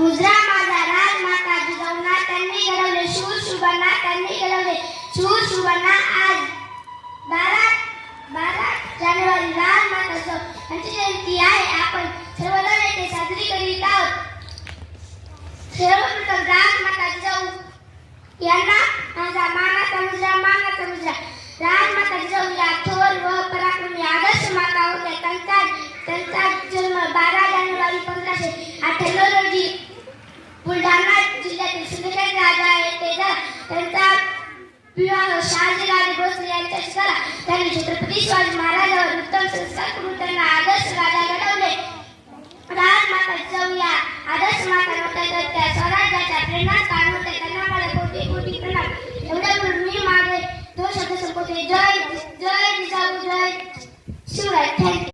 मुजरा माझा राजमाता जिजाऊंना त्यांनी घडवले शूर शुभांना त्यांनी घडवले शूर शुभांना आज 12 जानेवारी राजमाता यांची जयंती आहे. आपण सर्वजण येथे साजरी करीत आहोत. सर्वप्रथम राजमाता जिजाऊ यांना माझा मानाचा मुजरा. राजमाता जिजाऊ या थोर व पराक्रमी आदर्श माता होत्या. त्यांचा जन्म 12 जानेवारी 1598 रोजी बुलढाणा जिल्ह्यातील सिंदखेड राजा येथे झाला. त्यांचा विवाह शहाजीराजे भोसले यांच्याशी झाला. त्यांनी छत्रपती शिवाजी महाराजांवर उत्तम संस्कार करून त्यांना आदर्श राजा घडवले. राजमाता जिजाऊ या आदर्श माता होत्या तर त्या स्वराज्याच्या प्रेरणाच काढून होत्या. त्यांना मला कोटी प्रणाम. एवढ्या मी माझे 2 शब्द संपवते. जय जिजाऊ, जय शिवराय. थँक्यू.